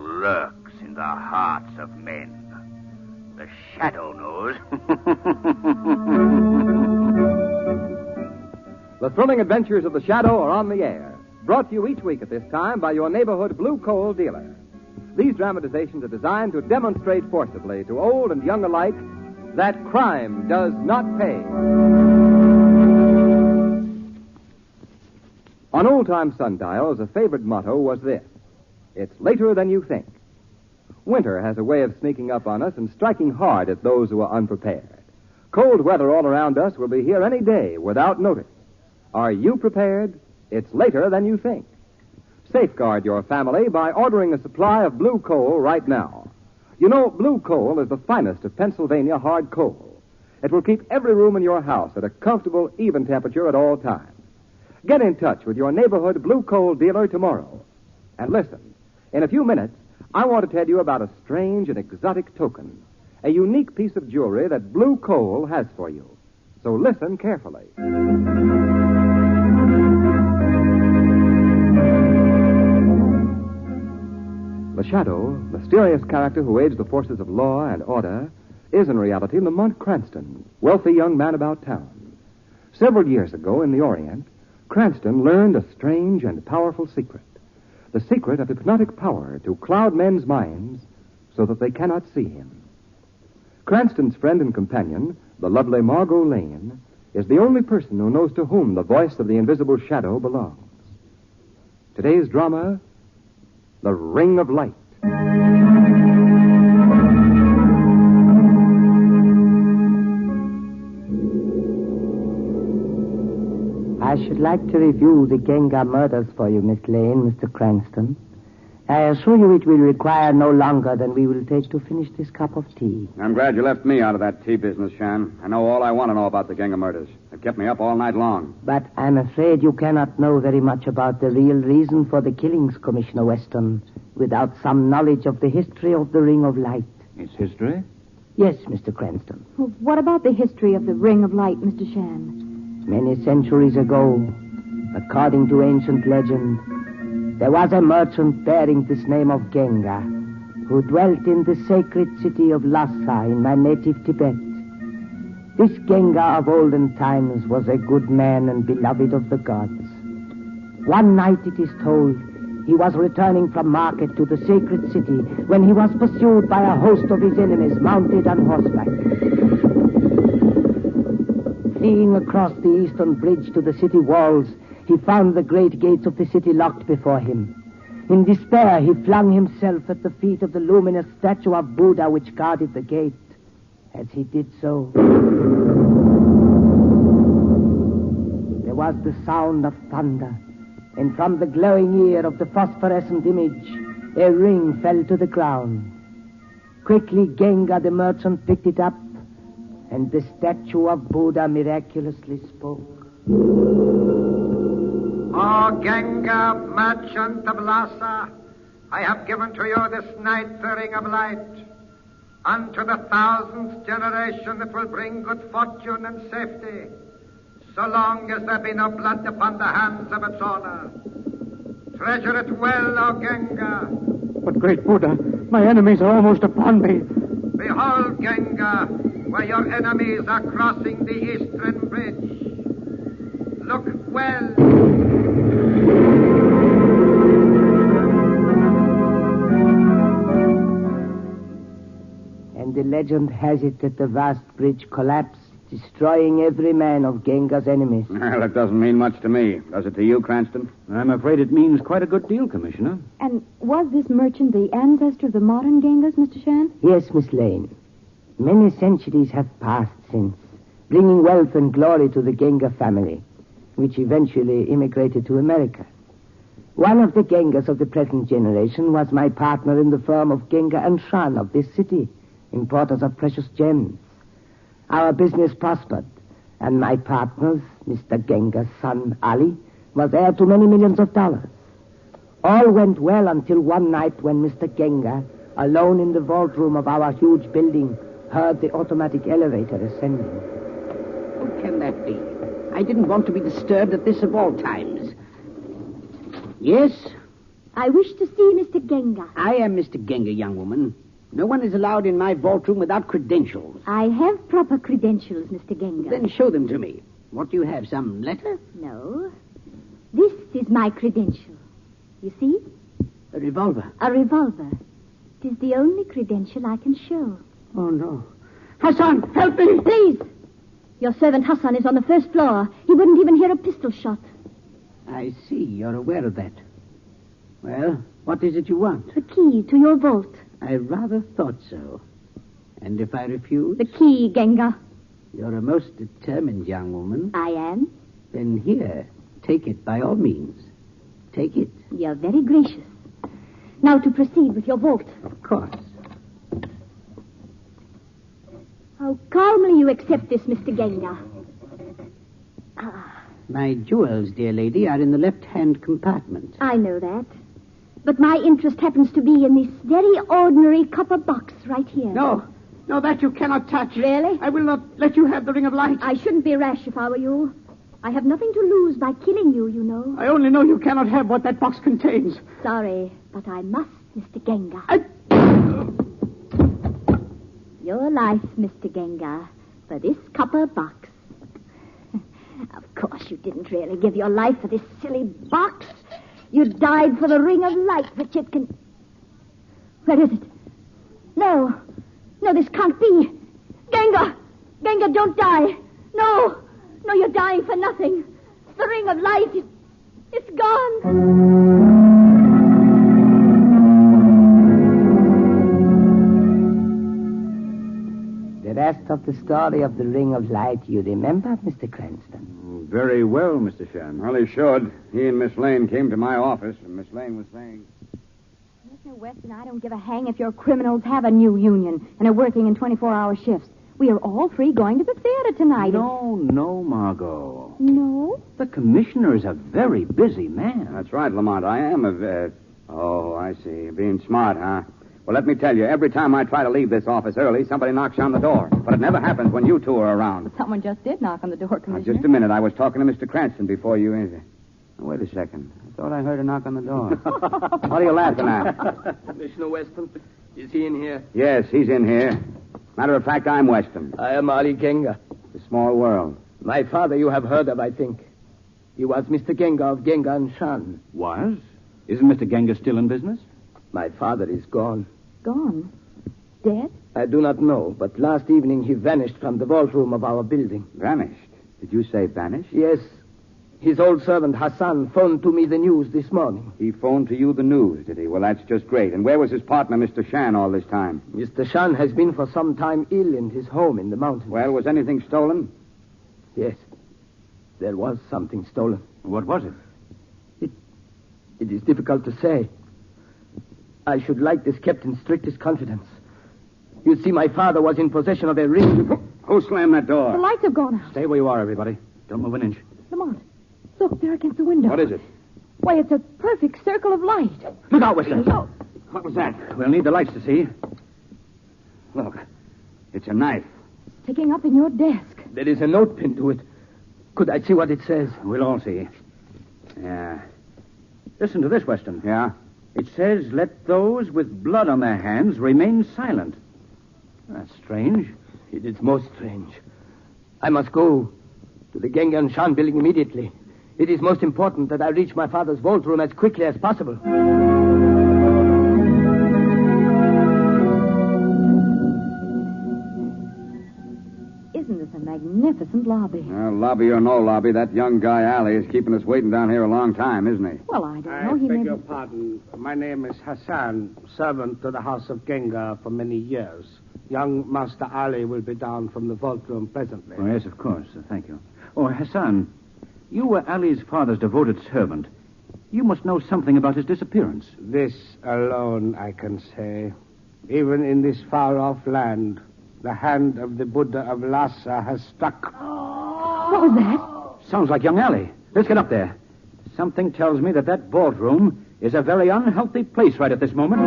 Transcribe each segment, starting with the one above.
lurks in the hearts of men. The shadow knows. The thrilling adventures of the Shadow are on the air. Brought to you each week at this time by your neighborhood blue coal dealer. These dramatizations are designed to demonstrate forcibly to old and young alike that crime does not pay. On old-time sundials, a favorite motto was this: it's later than you think. Winter has a way of sneaking up on us and striking hard at those who are unprepared. Cold weather all around us will be here any day without notice. Are you prepared? It's later than you think. Safeguard your family by ordering a supply of blue coal right now. You know, blue coal is the finest of Pennsylvania hard coal. It will keep every room in your house at a comfortable, even temperature at all times. Get in touch with your neighborhood blue coal dealer tomorrow. And listen, in a few minutes, I want to tell you about a strange and exotic token, a unique piece of jewelry that blue coal has for you. So listen carefully. The Shadow, mysterious character who aids the forces of law and order, is in reality Lamont Cranston, wealthy young man about town. Several years ago in the Orient, Cranston learned a strange and powerful secret. The secret of hypnotic power to cloud men's minds so that they cannot see him. Cranston's friend and companion, the lovely Margo Lane, is the only person who knows to whom the voice of the invisible shadow belongs. Today's drama, The Ring of Light. I should like to review the Ganga murders for you, Miss Lane, Mr. Cranston. I assure you it will require no longer than we will take to finish this cup of tea. I'm glad you left me out of that tea business, Shan. I know all I want to know about the Ganga murders. It kept me up all night long. But I'm afraid you cannot know very much about the real reason for the killings, Commissioner Weston, without some knowledge of the history of the Ring of Light. Its history? Yes, Mr. Cranston. Well, what about the history of the Ring of Light, Mr. Shan? Many centuries ago, according to ancient legend, there was a merchant bearing this name of Ganga, who dwelt in the sacred city of Lhasa in my native Tibet. This Ganga of olden times was a good man and beloved of the gods. One night, it is told, he was returning from market to the sacred city when he was pursued by a host of his enemies mounted on horseback. Fleeing across the eastern bridge to the city walls, he found the great gates of the city locked before him. In despair, he flung himself at the feet of the luminous statue of Buddha which guarded the gate. As he did so, there was the sound of thunder, and from the glowing ear of the phosphorescent image, a ring fell to the ground. Quickly, Ganga the merchant picked it up, and the statue of Buddha miraculously spoke. O Ganga, merchant of Lhasa, I have given to you this night the Ring of Light. Unto the thousandth generation it will bring good fortune and safety, so long as there be no blood upon the hands of its owner. Treasure it well, O Ganga. But, great Buddha, my enemies are almost upon me. Behold, Ganga, where your enemies are crossing the eastern bridge. Look well. And the legend has it that the vast bridge collapsed, destroying every man of Ganga's enemies. Well, it doesn't mean much to me. Does it to you, Cranston? I'm afraid it means quite a good deal, Commissioner. And was this merchant the ancestor of the modern Gangas, Mr. Shan? Yes, Miss Lane. Many centuries have passed since, bringing wealth and glory to the Ganga family, which eventually immigrated to America. One of the Gangas of the present generation was my partner in the firm of Ganga and Shan of this city, importers of precious gems. Our business prospered, and my partner, Mr. Ganga's son, Ali, was heir to many millions of dollars. All went well until one night when Mr. Ganga, alone in the vault room of our huge building, heard the automatic elevator ascending. What can that be? I didn't want to be disturbed at this of all times. Yes, I wish to see Mr. Ganga. I am Mr. Ganga, young woman. No one is allowed in my vault room without credentials. I have proper credentials, Mr. Ganga. Then show them to me. What do you have, some letter? No. This is my credential. You see? A revolver. A revolver. It is the only credential I can show. Oh, no. Hassan, help me! Please! Your servant Hassan is on the first floor. He wouldn't even hear a pistol shot. I see. You're aware of that. Well, what is it you want? The key to your vault. I rather thought so. And if I refuse? The key, Ganga. You're a most determined young woman. I am. Then here, take it by all means. Take it. You're very gracious. Now to proceed with your vault. Of course. How calmly you accept this, Mr. Ganga. My jewels, dear lady, are in the left-hand compartment. I know that. But my interest happens to be in this very ordinary copper box right here. No, that you cannot touch. Really? I will not let you have the ring of light. I shouldn't be rash if I were you. I have nothing to lose by killing you, you know. I only know you cannot have what that box contains. Sorry, but I must, Mr. Ganga. Your life, Mr. Ganga, for this copper box. Of course, you didn't really give your life for this silly box. You died for the ring of light which it can... Where is it? No, this can't be. Ganga, don't die. No, you're dying for nothing. The ring of light, it's gone. The rest of the story of the Ring of Light you remember, Mr. Cranston? Very well, Mr. Shan. Well, he should. He and Miss Lane came to my office, and Miss Lane was saying... Mr. Weston, I don't give a hang if your criminals have a new union and are working in 24-hour shifts. We are all three going to the theater tonight. No, Margo. No? The commissioner is a very busy man. That's right, Lamont. I am a... Oh, I see. Being smart, huh? Well, let me tell you, every time I try to leave this office early, somebody knocks on the door. But it never happens when you two are around. Someone just did knock on the door, Commissioner. Just a minute. I was talking to Mr. Cranston before you... Wait a second. I thought I heard a knock on the door. What are you laughing at? Commissioner Weston, is he in here? Yes, he's in here. Matter of fact, I'm Weston. I am Ali Ganga. The small world. My father you have heard of, I think. He was Mr. Ganga of Ganga and Shan. Was? Isn't Mr. Ganga still in business? My father is gone. Gone? Dead? I do not know, but last evening he vanished from the vault room of our building. Vanished? Did you say vanished? Yes. His old servant, Hassan, phoned to me the news this morning. He phoned to you the news, did he? Well, that's just great. And where was his partner, Mr. Shan, all this time? Mr. Shan has been for some time ill in his home in the mountains. Well, was anything stolen? Yes. There was something stolen. What was it? It is difficult to say. I should like this kept in strictest confidence. You see, my father was in possession of a ring. Who slammed that door? The lights have gone out. Stay where you are, everybody. Don't move an inch. Lamont, look, there against the window. What is it? Why, it's a perfect circle of light. Look out, Weston. Oh. What was that? We'll need the lights to see. Look, it's a knife. Sticking up in your desk. There is a note pinned to it. Could I see what it says? We'll all see. Yeah. Listen to this, Weston. Yeah? It says, let those with blood on their hands remain silent. That's strange. It is most strange. I must go to the Ganga and Shan building immediately. It is most important that I reach my father's vault room as quickly as possible. Isn't this a magnificent lobby? Well, lobby or no lobby, that young guy, Ali, is keeping us waiting down here a long time, isn't he? Well, I don't know. He beg may your be... pardon. My name is Hassan, servant to the House of Ganga for many years. Young Master Ali will be down from the vault room presently. Oh, yes, of course. Thank you. Oh, Hassan, you were Ali's father's devoted servant. You must know something about his disappearance. This alone I can say. Even in this far-off land, the hand of the Buddha of Lhasa has struck. What was that? Sounds like young Ali. Let's get up there. Something tells me that vault room is a very unhealthy place right at this moment.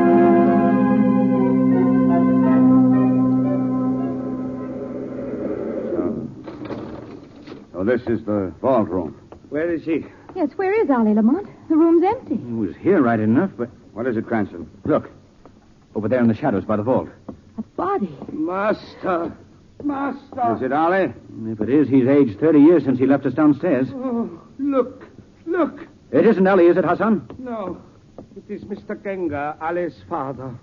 So this is the vault room. Where is he? Yes, where is Ali, Lamont? The room's empty. He was here right enough, but... What is it, Cranston? Look. Over there in the shadows by the vault. A body. Master. Is it Ali? If it is, he's aged 30 years since he left us downstairs. Oh, look. It isn't Ali, is it, Hassan? No, it is Mr. Ganga, Ali's father.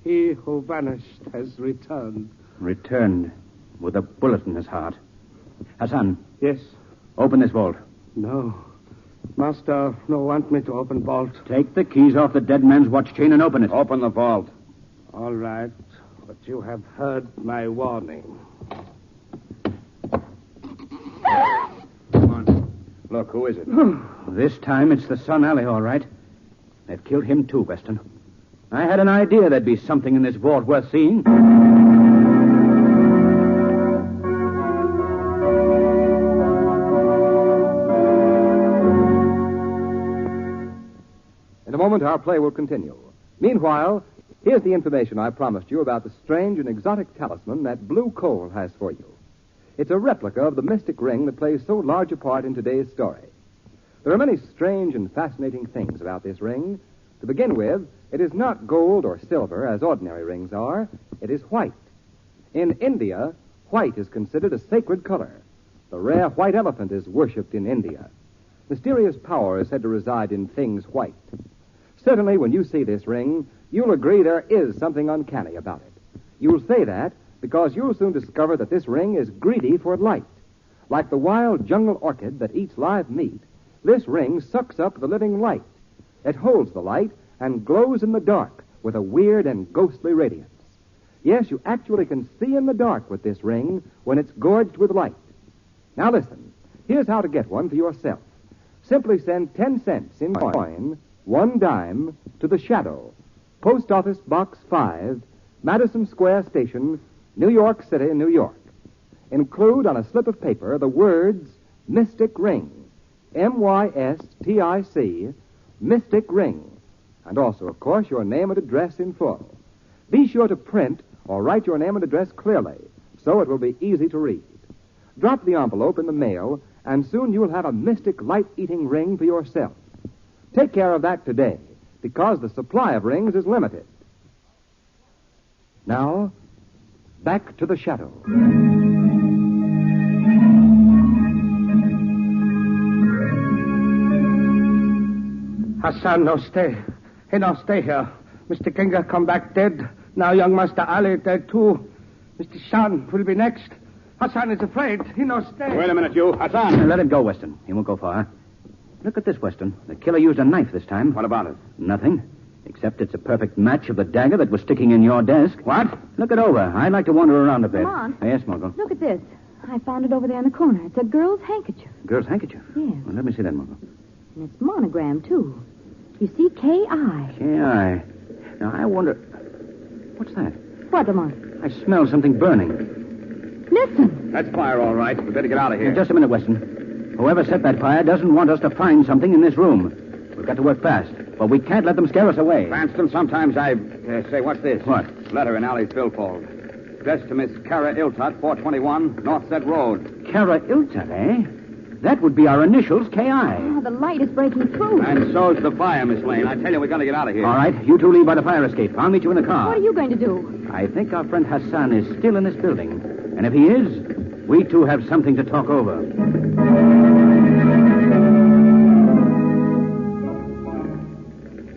He who vanished has returned. Returned with a bullet in his heart. Hassan. Yes? Open this vault. No. Master, no want me to open vault. Take the keys off the dead man's watch chain and open it. Open the vault. All right, but you have heard my warning. Come on. Look, who is it? This time it's the son Ali, all right. They've killed him too, Weston. I had an idea there'd be something in this vault worth seeing. In a moment, our play will continue. Meanwhile, here's the information I promised you about the strange and exotic talisman that Blue Coal has for you. It's a replica of the mystic ring that plays so large a part in today's story. There are many strange and fascinating things about this ring. To begin with, it is not gold or silver, as ordinary rings are. It is white. In India, white is considered a sacred color. The rare white elephant is worshipped in India. Mysterious power is said to reside in things white. Certainly, when you see this ring, you'll agree there is something uncanny about it. You'll say that because you'll soon discover that this ring is greedy for light. Like the wild jungle orchid that eats live meat, this ring sucks up the living light. It holds the light and glows in the dark with a weird and ghostly radiance. Yes, you actually can see in the dark with this ring when it's gorged with light. Now listen, here's how to get one for yourself. Simply send 10 cents in coin, 1 dime, to the Shadow, Post Office Box 5, Madison Square Station, New York City, New York. Include on a slip of paper the words Mystic Ring, M-Y-S-T-I-C, Mystic Ring, and also, of course, your name and address in full. Be sure to print or write your name and address clearly, so it will be easy to read. Drop the envelope in the mail, and soon you'll have a mystic light-eating ring for yourself. Take care of that today, because the supply of rings is limited. Now, back to the Shadow. Hassan, no stay. He no stay here. Mr. Ganga come back dead. Now young Master Ali dead too. Mr. Shan will be next. Hassan is afraid. He no stay. Wait a minute, you. Hassan. Let him go, Weston. He won't go far. Look at this, Weston. The killer used a knife this time. What about it? Nothing. Except it's a perfect match of the dagger that was sticking in your desk. What? Look it over. I'd like to wander around a bit. Lamont. Yes, Margo. Look at this. I found it over there in the corner. It's a girl's handkerchief. Girl's handkerchief? Yes. Well, let me see that, Margo. And it's monogrammed, too. You see, K.I. K.I. Now, I wonder... What's that? What, Lamont? I smell something burning. Listen. That's fire, all right. We better get out of here. Just a minute, Weston. Whoever set that fire doesn't want us to find something in this room. We've got to work fast, but we can't let them scare us away. Cranston, sometimes I... say, what's this? What? Letter in Ali's billfold. Addressed to Miss Kara Iltot, 421, Northset Road. Kara Iltot, eh? That would be our initials, K.I. Oh, the light is breaking through. And so's the fire, Miss Lane. I tell you, we got to get out of here. All right, you two leave by the fire escape. I'll meet you in the car. What are you going to do? I think our friend Hassan is still in this building. And if he is, we two have something to talk over.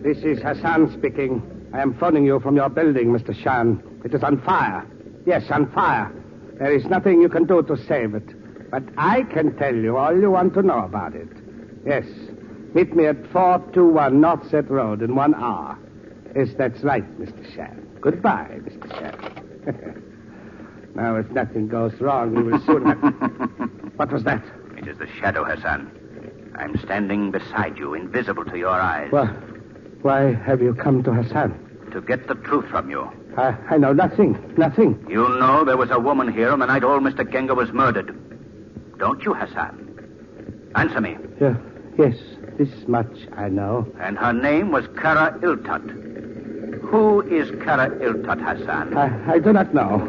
This is Hassan speaking. I am phoning you from your building, Mr. Shan. It is on fire. Yes, on fire. There is nothing you can do to save it. But I can tell you all you want to know about it. Yes. Meet me at 421 Northset Road in 1 hour. Yes, that's right, Mr. Shan. Goodbye, Mr. Shan. Now, if nothing goes wrong, we will soon have... What was that? It is the Shadow, Hassan. I'm standing beside you, invisible to your eyes. Well, why have you come to Hassan? To get the truth from you. I know nothing. Nothing. You know there was a woman here on the night old Mr. Ganga was murdered. Don't you, Hassan? Answer me. Yes, this much I know. And her name was Kara Iltot. Who is Kara Iltot, Hassan? I do not know.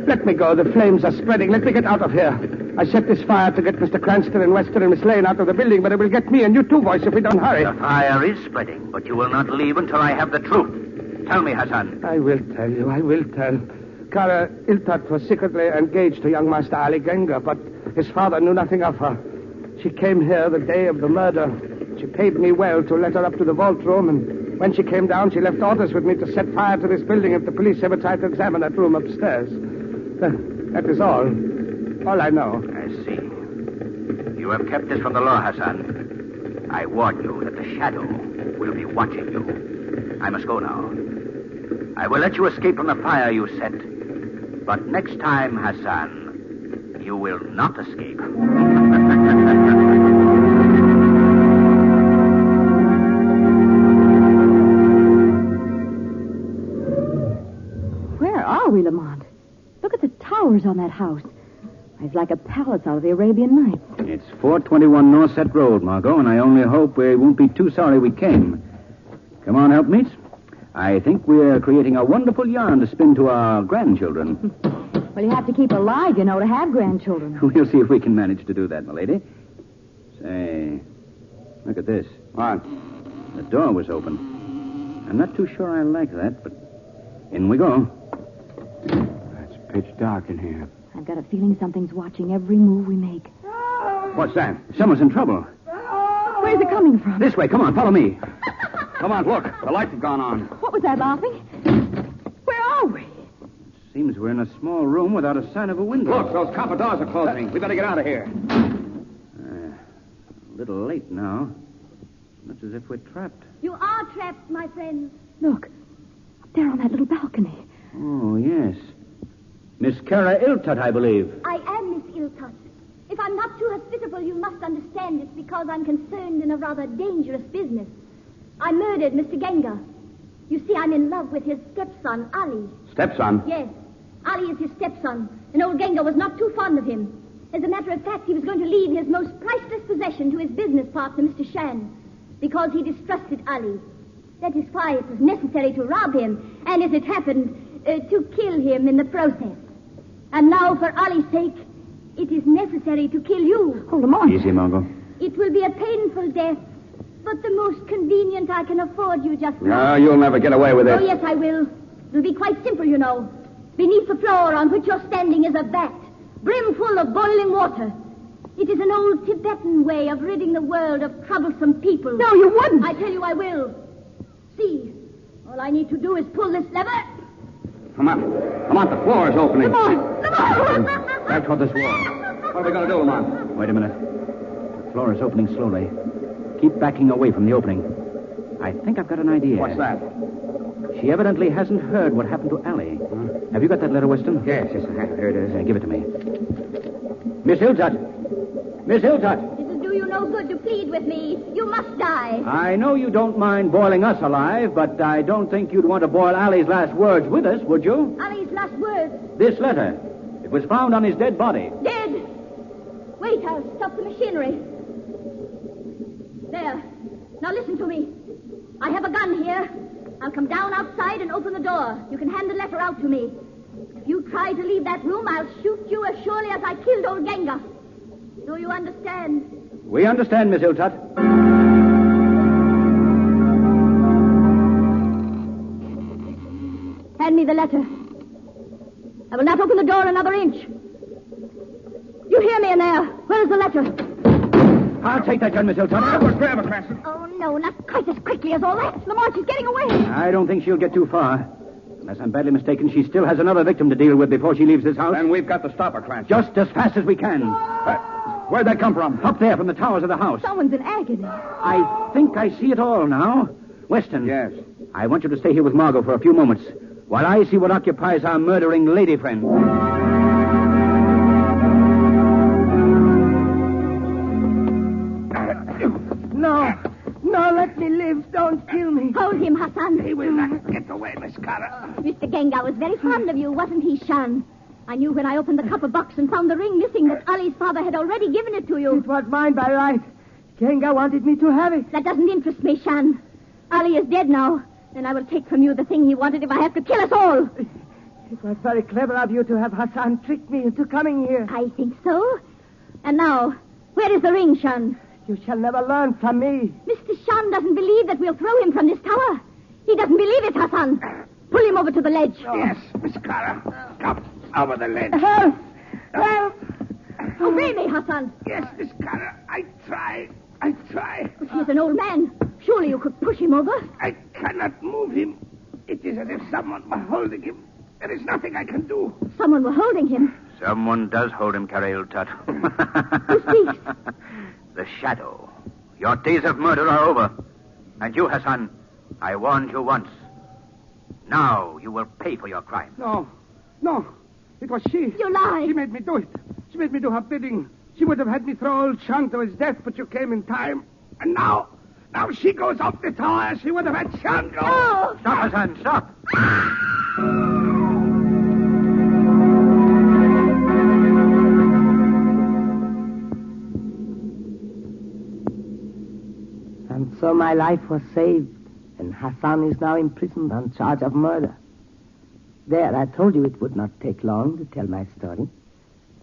Let me go. The flames are spreading. Let me get out of here. I set this fire to get Mr. Cranston and Weston and Miss Lane out of the building, but it will get me and you too, voice, if we don't hurry. The fire is spreading, but you will not leave until I have the truth. Tell me, Hassan. I will tell you. I will tell. Kara Iltat was secretly engaged to young Master Ali Ganga, but his father knew nothing of her. She came here the day of the murder. She paid me well to let her up to the vault room, and when she came down, she left orders with me to set fire to this building if the police ever tried to examine that room upstairs. That is all. All I know. I see. You have kept this from the law, Hassan. I warn you that the shadow will be watching you. I must go now. I will let you escape from the fire you set. But next time, Hassan, you will not escape. Where are we, Lamont? Look at the towers on that house. It's like a palace out of the Arabian Nights. It's 421 Norset Road, Margo, and I only hope we won't be too sorry we came. Come on, helpmeets. I think we're creating a wonderful yarn to spin to our grandchildren. Well, you have to keep alive, you know, to have grandchildren. We'll see if we can manage to do that, milady. Say, look at this. What? The door was open. I'm not too sure I like that, but in we go. It's pitch dark in here. I've got a feeling something's watching every move we make. What's that? Someone's in trouble. Where's it coming from? This way. Come on, follow me. Come on, look. The lights have gone on. What was that, laughing? Where are we? Seems we're in a small room without a sign of a window. Look, those copper doors are closing. We better get out of here. A little late now. Looks as if we're trapped. You are trapped, my friends. Look, up there on that little balcony. Oh, yes. Miss Kara Iltut, I believe. I am Miss Iltut. If I'm not too hospitable, you must understand it's because I'm concerned in a rather dangerous business. I murdered Mr. Ganga. You see, I'm in love with his stepson, Ali. Stepson? Yes. Ali is his stepson, and old Ganga was not too fond of him. As a matter of fact, he was going to leave his most priceless possession to his business partner, Mr. Shan, because he distrusted Ali. That is why it was necessary to rob him, and as it happened, to kill him in the process. And now, for Ali's sake, it is necessary to kill you. Hold him on. Easy, Margo. It will be a painful death, but the most convenient I can afford you just now. No, you'll never get away with it. Oh, yes, I will. It'll be quite simple, you know. Beneath the floor on which you're standing is a vat, brimful of boiling water. It is an old Tibetan way of ridding the world of troublesome people. No, you wouldn't. I tell you I will. See, all I need to do is pull this lever. Come on. Come on, the floor is opening. Come on. Back toward this wall. What are we going to do, Lamont? Wait a minute. The floor is opening slowly. Keep backing away from the opening. I think I've got an idea. What's that? She evidently hasn't heard what happened to Ali. Have you got that letter, Weston? Yes, I have. Here it is. Give it to me. Miss Iltut. Miss Iltut. It'll do you no good to plead with me. You must die. I know you don't mind boiling us alive, but I don't think you'd want to boil Ali's last words with us, would you? Ali's last words. This letter. It was found on his dead body. Dead. Wait, I'll stop the machinery. There. Now listen to me. I have a gun here. I'll come down outside and open the door. You can hand the letter out to me. If you try to leave that room, I'll shoot you as surely as I killed old Ganga. Do you understand? We understand, Miss Iltut. Hand me the letter. I will not open the door another inch. You hear me in there? Where is the letter? I'll take that gun, Miss Iltut. Grab her, Cranston. Oh, no, not quite as quickly as all that. Lamont, she's getting away. I don't think she'll get too far. Unless I'm badly mistaken, she still has another victim to deal with before she leaves this house. Then we've got to stop her, Cranston. Just as fast as we can. Where'd that come from? Up there from the towers of the house. Someone's in agony. I think I see it all now. Weston. Yes. I want you to stay here with Margo for a few moments while I see what occupies our murdering lady friend. No, let me live. Don't kill me. Hold him, Hassan. He will not get away, Miss Kara. Mr. Ganga was very fond of you, wasn't he, Shan? I knew when I opened the copper box and found the ring missing that Ali's father had already given it to you. It was mine by right. Ganga wanted me to have it. That doesn't interest me, Shan. Ali is dead now, and I will take from you the thing he wanted if I have to kill us all. It was very clever of you to have Hassan trick me into coming here. I think so. And now, where is the ring, Shan? You shall never learn from me. Mr. Shan doesn't believe that we'll throw him from this tower. He doesn't believe it, Hassan. Pull him over to the ledge. Yes, Miss Clara. Come over the ledge. Help! Help! Obey me, Hassan. Yes, Miss Clara. I try. But he's an old man. Surely you could push him over. I cannot move him. It is as if someone were holding him. There is nothing I can do. Someone were holding him. Someone does hold him, Carril Tut. Who speaks? The shadow. Your days of murder are over. And you, Hassan, I warned you once. Now you will pay for your crime. No. It was she. You lie. She made me do it. She made me do her bidding. She would have had me throw old Shan to his death, but you came in time. And now she goes up the tower. She would have had Shan go. No. Stop, Hassan, stop. And so my life was saved, and Hassan is now imprisoned on charge of murder. There, I told you it would not take long to tell my story.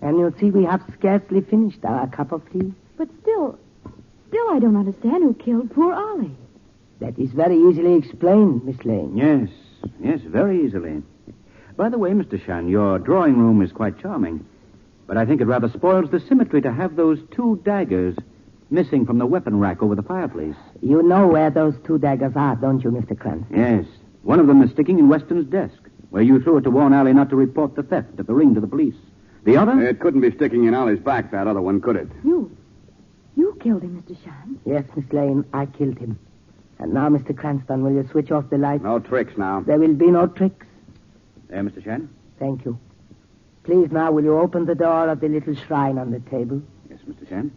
And you see, we have scarcely finished our cup of tea. But still I don't understand who killed poor Ollie. That is very easily explained, Miss Lane. Yes, very easily. By the way, Mr. Shan, your drawing room is quite charming. But I think it rather spoils the symmetry to have those 2 daggers missing from the weapon rack over the fireplace. You know where those 2 daggers are, don't you, Mr. Cranston? Yes. One of them is sticking in Weston's desk, where you threw it to warn Allie not to report the theft of the ring to the police. The other? It couldn't be sticking in Ollie's back, that other one, could it? You killed him, Mr. Shan. Yes, Miss Lane, I killed him. And now, Mr. Cranston, will you switch off the light? No tricks now. There will be no tricks. There, Mr. Shan? Thank you. Please, now, will you open the door of the little shrine on the table? Yes, Mr. Shan.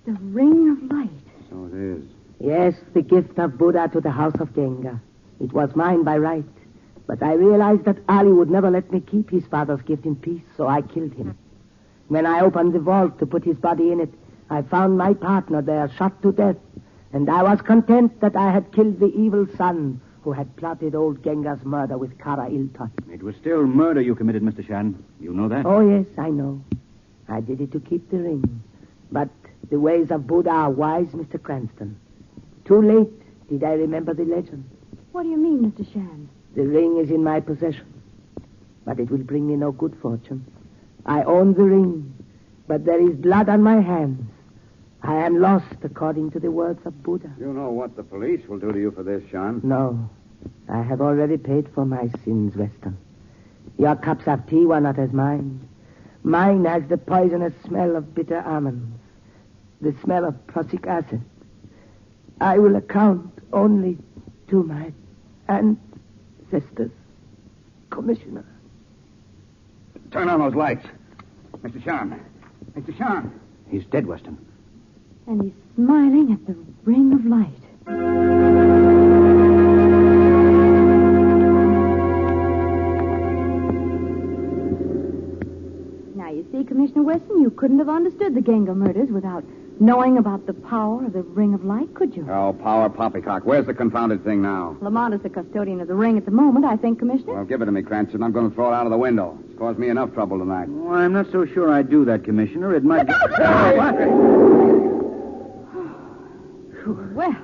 The ring of light. So it is. Yes, the gift of Buddha to the house of Ganga. It was mine by right. But I realized that Ali would never let me keep his father's gift in peace, so I killed him. When I opened the vault to put his body in it, I found my partner there, shot to death. And I was content that I had killed the evil son who had plotted old Ganga's murder with Kara Iltot. It was still murder you committed, Mr. Shan. You know that? Oh, yes, I know. I did it to keep the ring. But the ways of Buddha are wise, Mr. Cranston. Too late did I remember the legend. What do you mean, Mr. Shan? The ring is in my possession, but it will bring me no good fortune. I own the ring, but there is blood on my hands. I am lost, according to the words of Buddha. You know what the police will do to you for this, Shan. No, I have already paid for my sins, Weston. Your cups of tea were not as mine. Mine has the poisonous smell of bitter almonds, the smell of prussic acid. I will account only to my ancestors, Commissioner. Turn on those lights. Mr. Shan. Mr. Shan. He's dead, Weston. And he's smiling at the ring of light. Now, you see, Commissioner Weston, you couldn't have understood the Ganga murders without knowing about the power of the ring of light, could you? Oh, power poppycock. Where's the confounded thing now? Lamont is the custodian of the ring at the moment, I think, Commissioner. Well, give it to me, Cranston. I'm going to throw it out of the window. It's caused me enough trouble tonight. Oh, I'm not so sure I'd do that, Commissioner. It might... Well,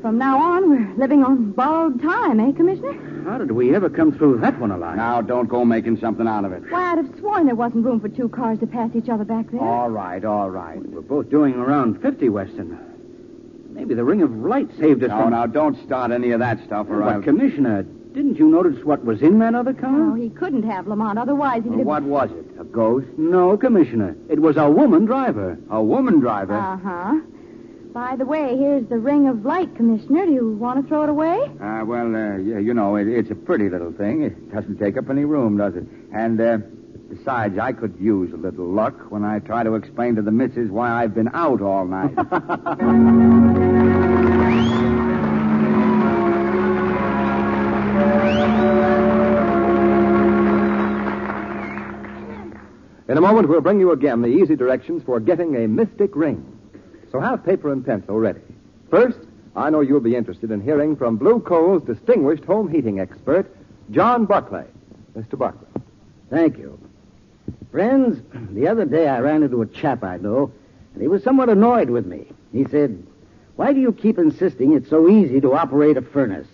from now on, we're living on borrowed time, eh, Commissioner? How did we ever come through that one alive? Now, don't go making something out of it. Why, I'd have sworn there wasn't room for 2 cars to pass each other back there. All right. We're both doing around 50, Weston. Maybe the ring of light saved us from... Now, don't start any of that stuff, or But, Commissioner, didn't you notice what was in that other car? No, he couldn't have, Lamont. Otherwise, he'd have... What was it? A ghost? No, Commissioner. It was a woman driver. A woman driver? Uh-huh. By the way, here's the ring of light, Commissioner. Do you want to throw it away? Yeah, you know, it's a pretty little thing. It doesn't take up any room, does it? And, besides, I could use a little luck when I try to explain to the missus why I've been out all night. In a moment, we'll bring you again the easy directions for getting a mystic ring. So have paper and pencil ready. First, I know you'll be interested in hearing from Blue Coal's distinguished home heating expert, John Barclay. Mr. Barclay. Thank you. Friends, the other day I ran into a chap I know, and he was somewhat annoyed with me. He said, "Why do you keep insisting it's so easy to operate a furnace?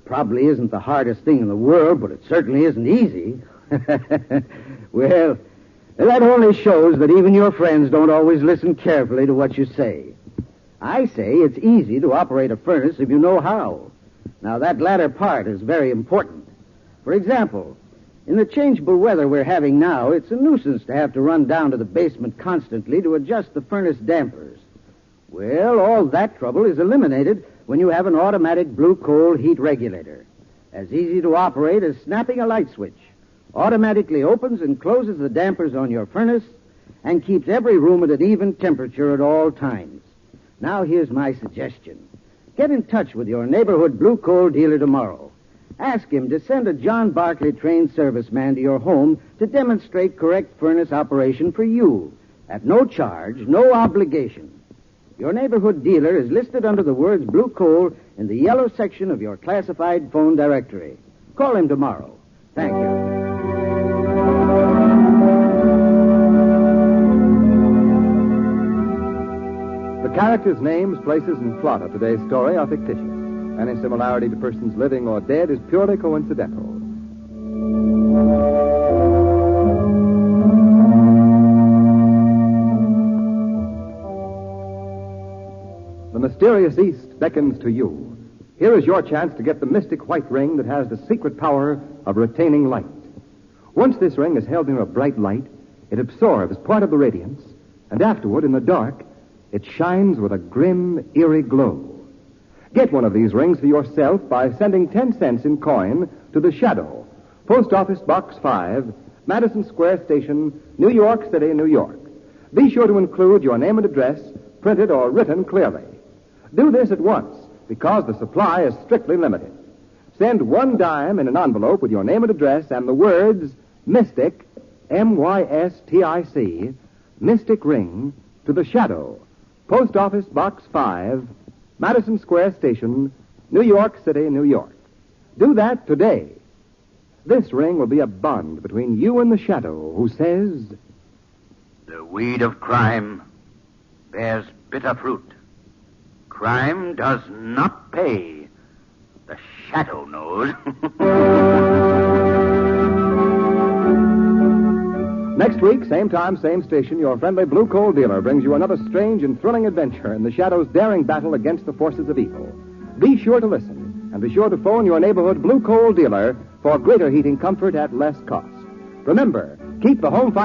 Probably isn't the hardest thing in the world, but it certainly isn't easy." Well, that only shows that even your friends don't always listen carefully to what you say. I say it's easy to operate a furnace if you know how. Now, that latter part is very important. For example, in the changeable weather we're having now, it's a nuisance to have to run down to the basement constantly to adjust the furnace dampers. Well, all that trouble is eliminated when you have an automatic blue-coal heat regulator. As easy to operate as snapping a light switch. Automatically opens and closes the dampers on your furnace and keeps every room at an even temperature at all times. Now, here's my suggestion. Get in touch with your neighborhood blue-coal dealer tomorrow. Ask him to send a John Barclay trained serviceman to your home to demonstrate correct furnace operation for you at no charge, no obligation. Your neighborhood dealer is listed under the words blue coal in the yellow section of your classified phone directory. Call him tomorrow. Thank you. The characters' names, places, and plot of today's story are fictitious. Any similarity to persons living or dead is purely coincidental. The mysterious East beckons to you. Here is your chance to get the mystic white ring that has the secret power of retaining light. Once this ring is held near a bright light, it absorbs part of the radiance, and afterward, in the dark, it shines with a grim, eerie glow. Get one of these rings for yourself by sending 10 cents in coin to The Shadow, Post Office Box 5, Madison Square Station, New York City, New York. Be sure to include your name and address, printed or written clearly. Do this at once, because the supply is strictly limited. Send 1 dime in an envelope with your name and address and the words Mystic, M-Y-S-T-I-C, Mystic Ring, to The Shadow, Post Office Box 5, Madison Square Station, New York City, New York. Do that today. This ring will be a bond between you and the Shadow, who says, "The weed of crime bears bitter fruit. Crime does not pay. The Shadow knows." Next week, same time, same station, your friendly blue coal dealer brings you another strange and thrilling adventure in the Shadow's daring battle against the forces of evil. Be sure to listen, and be sure to phone your neighborhood blue coal dealer for greater heating comfort at less cost. Remember, keep the home fire